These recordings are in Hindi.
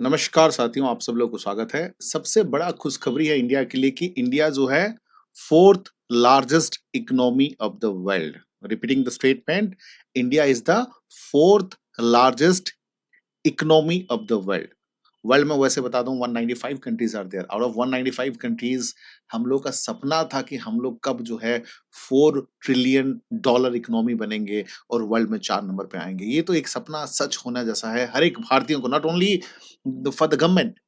नमस्कार साथियों, आप सब लोग को स्वागत है। सबसे बड़ा खुशखबरी है इंडिया के लिए कि इंडिया जो है fourth largest economy of the world. Repeating the statement, India is the fourth largest economy of the world. World में वैसे बता दूं 195 countries are there. Out of 195 countries हम लोग का सपना था कि हम लोग कब जो है 4 ट्रिलियन डॉलर इकोनॉमी बनेंगे और वर्ल्ड में 4 नंबर पे आएंगे। ये तो एक सपना सच होना जैसा है हर एक भारतीयों को, not only for the government.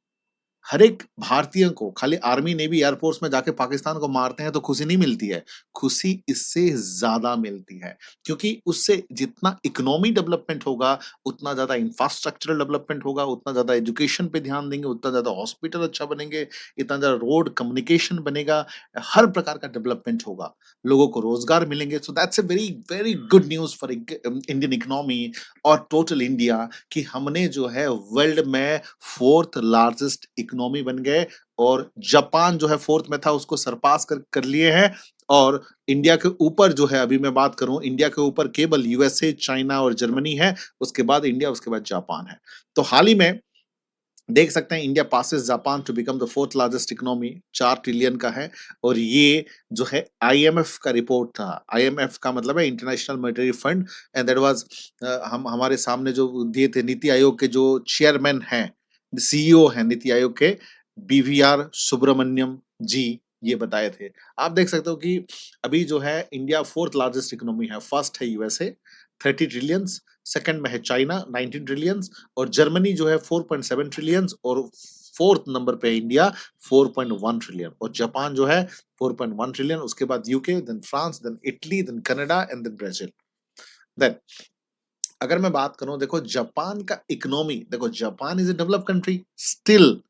हर एक भारतीय को, खाली आर्मी नेवी एयरफोर्स में जाके पाकिस्तान को मारते हैं तो खुशी नहीं मिलती है, खुशी इससे ज्यादा मिलती है। क्योंकि उससे जितना इकोनॉमी डेवलपमेंट होगा, उतना ज्यादा इंफ्रास्ट्रक्चरल डेवलपमेंट होगा, उतना ज्यादा एजुकेशन पे ध्यान देंगे, उतना ज्यादा हॉस्पिटल अच्छा बनेंगे, इतना ज्यादा रोड कम्युनिकेशन बनेगा, हर प्रकार का डेवलपमेंट होगा, लोगों को रोजगार मिलेंगे। So that's a very very good news for Indian economy और टोटल इंडिया कि हमने जो है वर्ल्ड में फोर्थ लार्जेस्ट इकोनॉमी बन गए और जापान जो है फोर्थ में था उसको सरपास कर लिए हैं। और इंडिया के ऊपर जो है, अभी मैं बात करूं, इंडिया के ऊपर केवल यूएसए, चाइना और जर्मनी है, उसके बाद इंडिया, उसके बाद जापान है। तो हाल ही में देख सकते हैं India passes Japan to become the fourth largest economy, 4 trillion का है। और ये जो है आईएमएफ का रिपोर्ट था। आईएमएफ का मतलब है international monetary fund, and that was हम हमारे सामने जो दिए थे, नीति आयोग के जो चेयरमैन हैं, सीईओ हैं नीति आयोग के, बीवीआर सुब्रमण्यम जी, ये बताए थे। आप देख सकते हो कि अभी जो है इंडिया फोर्थ लार्जेस्ट इकोनॉमी है। फर्स्ट है यूएसए 30 ट्रिलियंस, सेकंड में है चाइना 19 ट्रिलियंस, और जर्मनी जो है 4.7 ट्रिलियंस, और फोर्थ नंबर पे है इंडिया 4.1 ट्रिलियन, और जापान जो है 4.1 ट्रिलियन, उसके बाद UK, then France, then Italy, then Canada and then Brazil. Then अगर मैं बात करूं, देखो जापान का इकोनॉमी, देखो Japan is a developed country still.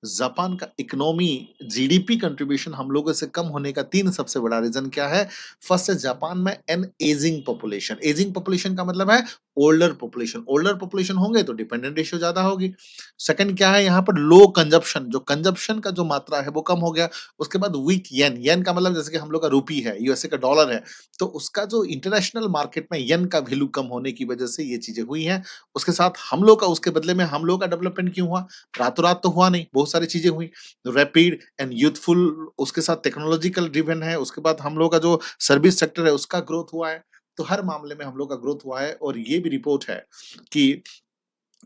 Japan का इकोनॉमी जीडीपी कंट्रीब्यूशन हम लोगों से कम होने का तीन सबसे बड़ा रीजन क्या है? फर्स्ट है जापान में an aging population. Aging population का मतलब है ओल्डर पॉपुलेशन। ओल्डर पॉपुलेशन होंगे तो डिपेंडेंट रेशियो ज्यादा होगी। सेकंड क्या है, यहाँ पर लो कंजप्शन, जो कंजप्शन का जो मात्रा है वो कम हो गया। उसके बाद वीक येन। येन का मतलब जैसे कि हम लोग का रूपी है, यूएसए का डॉलर है, तो उसका जो इंटरनेशनल मार्केट में येन का वैल्यू कम होने की वजह से ये चीजें हुई हैं। उसके साथ हम लोग का, उसके बदले में हम लोग का डेवलपमेंट क्यों हुआ? रातों रात तो हुआ नहीं, बहुत सारी चीजें हुई, रैपिड एंड यूथफुल। उसके साथ टेक्नोलॉजिकल ड्रिवन है। उसके बाद हम लोग का जो सर्विस सेक्टर है उसका ग्रोथ हुआ है। तो हर मामले में हम लोग का ग्रोथ हुआ है। और ये भी रिपोर्ट है कि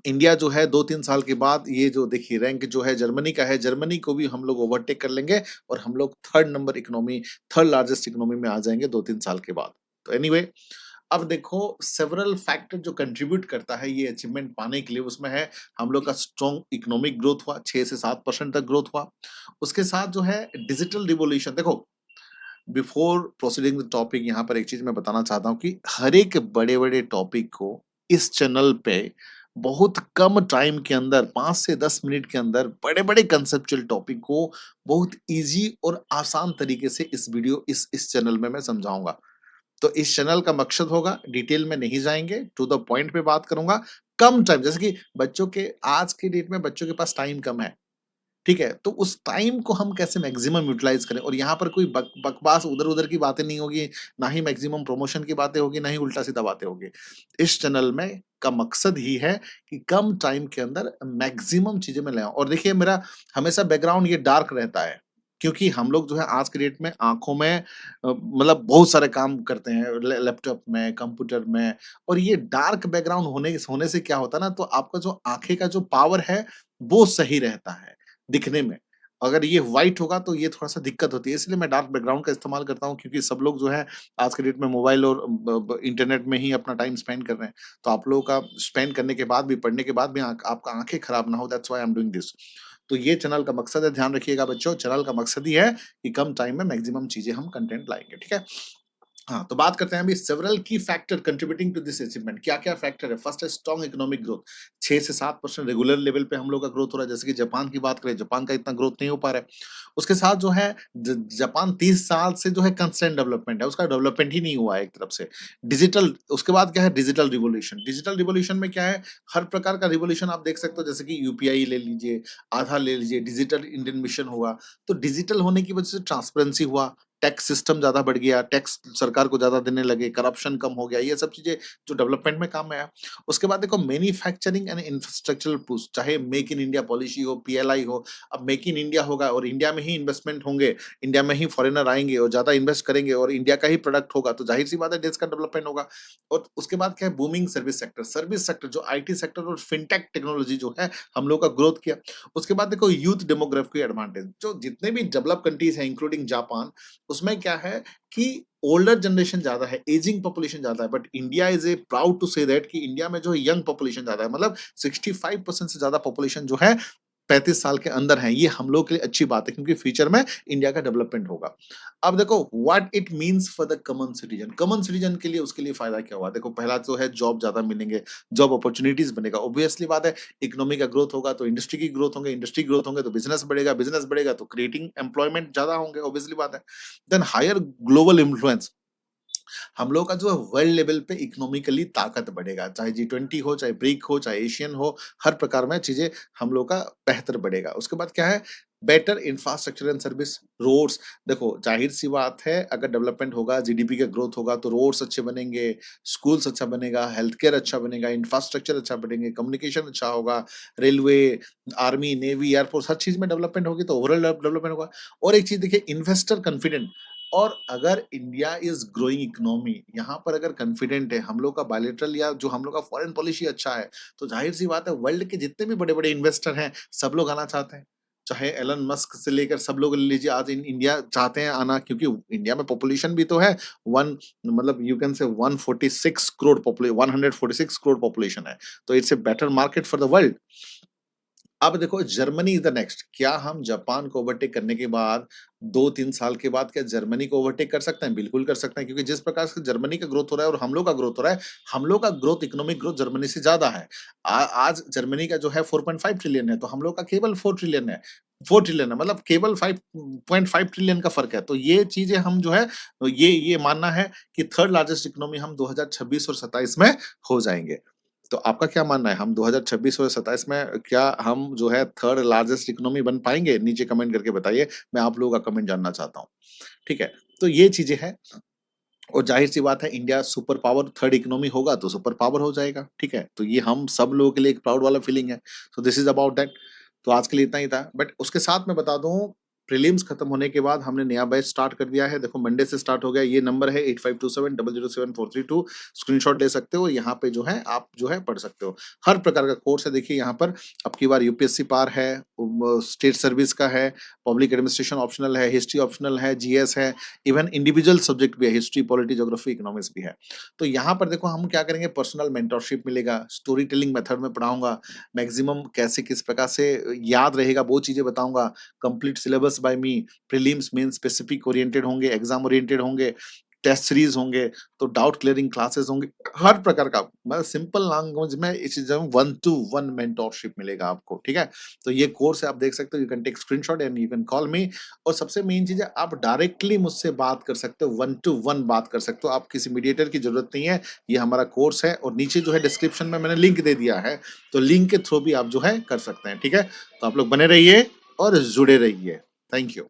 इंडिया जो है 2-3 साल के बाद, ये जो देखिए रैंक जो है जर्मनी का है, जर्मनी को भी हम लोग ओवरटेक कर लेंगे और हम लोग third number economy, third largest economy में आ जाएंगे 2-3 साल के बाद। तो एनीवे, अब देखो सेवरल फैक्टर जो कंट्रीब्यूट करता है ये अचीवमेंट पाने के लिए, उसमें है हम लोग का स्ट्रॉन्ग इकोनॉमिक ग्रोथ हुआ, 6 से 7% तक ग्रोथ हुआ। उसके साथ जो है डिजिटल रिवॉल्यूशन। देखो, बिफोर प्रोसीडिंग द टॉपिक, यहाँ पर एक चीज मैं बताना चाहता हूँ कि हर एक बड़े बड़े टॉपिक को इस चैनल पे बहुत कम टाइम के अंदर, 5 से 10 मिनट के अंदर, बड़े बड़े कंसेप्चुअल टॉपिक को बहुत इजी और आसान तरीके से इस वीडियो, इस चैनल में मैं समझाऊंगा। तो इस चैनल का मकसद होगा, डिटेल में नहीं जाएंगे, टू द पॉइंट पे बात करूंगा। कम टाइम, जैसे कि बच्चों के, आज के डेट में बच्चों के पास टाइम कम है, ठीक है, तो उस टाइम को हम कैसे मैक्सिमम यूटिलाइज करें। और यहाँ पर कोई बकवास उधर उधर की बातें नहीं होगी, ना ही मैक्सिमम प्रमोशन की बातें होगी, ना ही उल्टा सीधा बातें होगी। इस चैनल में का मकसद ही है कि कम टाइम के अंदर मैक्सिमम चीजें मैं ले आऊं। और देखिए, मेरा हमेशा बैकग्राउंड ये डार्क रहता है, क्योंकि हम लोग जो है आज के डेट में आंखों में मतलब बहुत सारे काम करते हैं, लैपटॉप में, कंप्यूटर में। और ये डार्क बैकग्राउंड होने से क्या होता है ना, तो आपका जो आंखें का जो पावर है वो सही रहता है दिखने में। अगर ये व्हाइट होगा तो ये थोड़ा-सा दिक्कत होती है, इसलिए मैं डार्क बैकग्राउंड का इस्तेमाल करता हूँ, क्योंकि सब लोग जो है आज के डेट में मोबाइल और ब ब इंटरनेट में ही अपना टाइम स्पेंड कर रहे हैं। तो आप लोगों का स्पेंड करने के बाद भी, पढ़ने के बाद भी आपका आँखें खराब ना हो, that's why I am doing this. तो ये चैनल का मकसद है, ध्यान रखिएगा बच्चों, चैनल का मकसद ही है कि कम टाइम में मैक्सिमम चीज़ें हम कंटेंट लाएँगे, ठीक है? हाँ, तो बात करते हैं अभी several key factor contributing to this achievement. क्या-क्या फैक्टर है? फर्स्ट है स्ट्रॉन्ग इकोनॉमिक ग्रोथ। 6 से 7% रेगुलर लेवल पे हम लोग का ग्रोथ हो रहा है। जैसे कि जापान की बात करें, जापान का इतना ग्रोथ नहीं हो पा रहा है। उसके साथ जो है ज जापान 30 साल से जो है कंस्टेंट डेवलपमेंट है, उसका डेवलपमेंट ही नहीं हुआ है एक तरफ से। डिजिटल, उसके बाद क्या है, डिजिटल रिवॉल्यूशन। डिजिटल रिवॉल्यूशन में क्या है, हर प्रकार का रिवॉल्यूशन आप देख सकते हो, जैसे कि यूपीआई ले लीजिए, आधार ले लीजिए, डिजिटल इंडियन मिशन हुआ। तो डिजिटल होने की वजह से ट्रांसपेरेंसी हुआ, टैक्स सिस्टम ज़्यादा बढ़ गया, टैक्स सरकार को ज़्यादा देने लगे, करप्शन कम हो गया, ये सब चीज़ें जो डेवलपमेंट में काम में आया। उसके बाद देखो मैन्युफैक्चरिंग एंड इंफ्रास्ट्रक्चरल पुश, चाहे मेक इन इंडिया पॉलिसी हो, पीएलआई हो, अब मेक इन इंडिया होगा और इंडिया में ही इन्वेस्टमेंट होंगे, इंडिया में ही फॉरेनर आएँगे और ज़्यादा इन्वेस्ट करेंगे और इंडिया का ही प्रोडक्ट होगा, तो ज़ाहिर-सी बात है देश का डेवलपमेंट होगा। और उसके बाद क्या है बूमिंग सर्विस सेक्टर जो आईटी सेक्टर और फिनटेक टेक्नोलॉजी जो है, हम लोग का ग्रोथ किया। उसके बाद देखो यूथ डेमोग्राफी एडवांटेज, जो जितने भी डेवलप्ड कंट्रीज़ हैं इंक्लूडिंग जापान, उसमें क्या है कि ओल्डर जनरेशन ज़्यादा है, एजिंग पॉपुलेशन ज़्यादा है, but India is a proud to say that कि इंडिया में जो यंग पॉपुलेशन ज़्यादा है, मतलब 65% से ज़्यादा पॉपुलेशन जो है 35 साल के अंदर है। ये हम लोग के लिए अच्छी बात है क्योंकि फ्यूचर में इंडिया का डेवलपमेंट होगा। अब देखो what it means for the common citizen के लिए उसके लिए फ़ायदा क्या हुआ? देखो पहला तो है जॉब ज़्यादा मिलेंगे, जॉब अपॉर्च्युनिटीज़ बनेगा। ऑब्वियसली बात है इकोनॉमी का ग्रोथ होगा तो इंडस्ट्री की ग्रोथ होंगे, इंडस्ट्री ग्रोथ होंगे तो बिज़नेस बढ़ेगा तो क्रिएटिंग एम्प्लॉयमेंट ज़्यादा होंगे, ऑब्वियसली बात है। देन हायर ग्लोबल इन्फ्लुएंस, हम लोग का जो है वर्ल्ड लेवल पे इकोनॉमिकली ताकत बढ़ेगा, चाहे G20 हो, चाहे ब्रिक हो, चाहे एशियन हो, हर प्रकार में चीज़ें हम लोग का बेहतर बढ़ेगा। उसके बाद क्या है better infrastructure and service, roads, देखो ज़ाहिर-सी बात है अगर डेवलपमेंट होगा, जीडीपी का ग्रोथ होगा तो रोड्स अच्छे बनेंगे, स्कूल्स अच्छा बनेगा, हेल्थ केयर अच्छा बनेगा, इंफ्रास्ट्रक्चर अच्छा बनेंगे, कम्युनिकेशन अच्छा होगा, railway, army, navy, air force हर चीज़ में डेवलपमेंट होगी तो ओवरऑल डेवलपमेंट होगा। और एक चीज़ देखिए इन्वेस्टर कॉन्फिडेंट, और अगर इंडिया इज ग्रोइंग इकोनॉमी, यहाँ पर अगर कॉन्फिडेंट है हम लोग का बायलैटरल या जो हम लोग का फॉरेन पॉलिसी अच्छा है, तो जाहिर सी बात है वर्ल्ड के जितने भी बड़े बड़े इन्वेस्टर हैं सब लोग आना चाहते हैं। चाहे एलन मस्क से लेकर सब लोग ले लीजिए, आज इन इंडिया चाहते हैं आना क्योंकि इंडिया में पॉपुलेशन भी तो है वन, मतलब you can say 146 crore पॉपुले 146 crore population है, तो it's a better market for the world. अब देखो जर्मनी इज द नेक्स्ट, क्या हम जापान को ओवरटेक करने के बाद 2-3 साल के बाद क्या जर्मनी को ओवरटेक कर सकते हैं? बिल्कुल कर सकते हैं क्योंकि जिस प्रकार से जर्मनी का ग्रोथ हो रहा है और हम लोग का ग्रोथ हो रहा है, हम लोग का ग्रोथ इकोनॉमिक ग्रोथ जर्मनी से ज़्यादा है। आज जर्मनी का जो है 4.5 ट्रिलियन है, तो हम लोग का केवल 4 ट्रिलियन है। 4 ट्रिलियन है मतलब केवल 5.5 ट्रिलियन का फ़र्क है। तो ये चीज़ें हम जो है ये मानना है कि थर्ड लार्जेस्ट इकोनॉमी हम 2026 और 27 में हो जाएँगे। तो आपका क्या मानना है? हम 2026 और 27 में क्या हम जो है थर्ड लार्जेस्ट इकोनॉमी बन पाएँगे? नीचे कमेंट करके बताइए, मैं आप लोगों का कमेंट जानना चाहता हूँ। ठीक है? तो ये चीज़ें हैं और ज़ाहिर-सी बात है India super power third economy होगा तो सुपर पावर हो जाएगा, ठीक है? तो ये हम सब लोगों के लिए एक प्राउड वाला फीलिंग है। So this is about that. तो आज के लिए इतना ही था। बट उसके साथ मैं बता दूँ प्रीलिम्स खत्म होने के बाद हमने नया बैच स्टार्ट कर दिया है। देखो मंडे से स्टार्ट हो गया। ये नंबर है 8527007432, स्क्रीनशॉट ले सकते हो। यहाँ पे जो है आप जो है पढ़ सकते हो। हर प्रकार का कोर्स है देखिए यहाँ पर। अब की बार यूपीएससी पार है, स्टेट सर्विस का है, पब्लिक एडमिनिस्ट्रेशन ऑप्शनल है, हिस्ट्री ऑप्शनल है, जीएस है, इवन इंडिविजुअल सब्जेक्ट भी है, हिस्ट्री, पॉलिटी, ज्योग्राफी, इकोनॉमिक्स भी है। तो यहाँ पर देखो हम क्या करेंगे पर्सनल मेंटरशिप मिलेगा, स्टोरी टेलिंग मेथड में पढ़ाऊँगा, मैक्सिमम कैसे किस प्रकार से याद रहेगा वो चीज़ें बताऊँगा, कंप्लीट सिलेबस बाय मी, प्रीलिम्स, मेंस स्पेसिफिक ओरिएंटेड होंगे, एग्ज़ाम ओरिएंटेड होंगे, टेस्ट सीरीज़ होंगे, तो डाउट क्लियरिंग क्लासेस होंगे, हर प्रकार का मतलब सिंपल लैंग्वेज में इस चीज़ों में 1 टू 1 मेंटरशिप मिलेगा आपको, ठीक है? तो ये कोर्स है आप देख सकते हो, you can take screenshot and you can call me. और सबसे मेन चीज़ है आप डायरेक्टली मुझसे बात कर सकते हो, 1 टू 1 बात कर सकते हो, आप किसी मीडिएटर की ज़रूरत नहीं है। ये हमारा कोर्स है और नीचे जो है डिस्क्रिप्शन में मैंने लिंक दे दिया है, तो लिंक के थ्रू भी आप जो है कर सकते हैं, ठीक है? तो आप लोग बने रहिए और जुड़े रहिए। Thank you.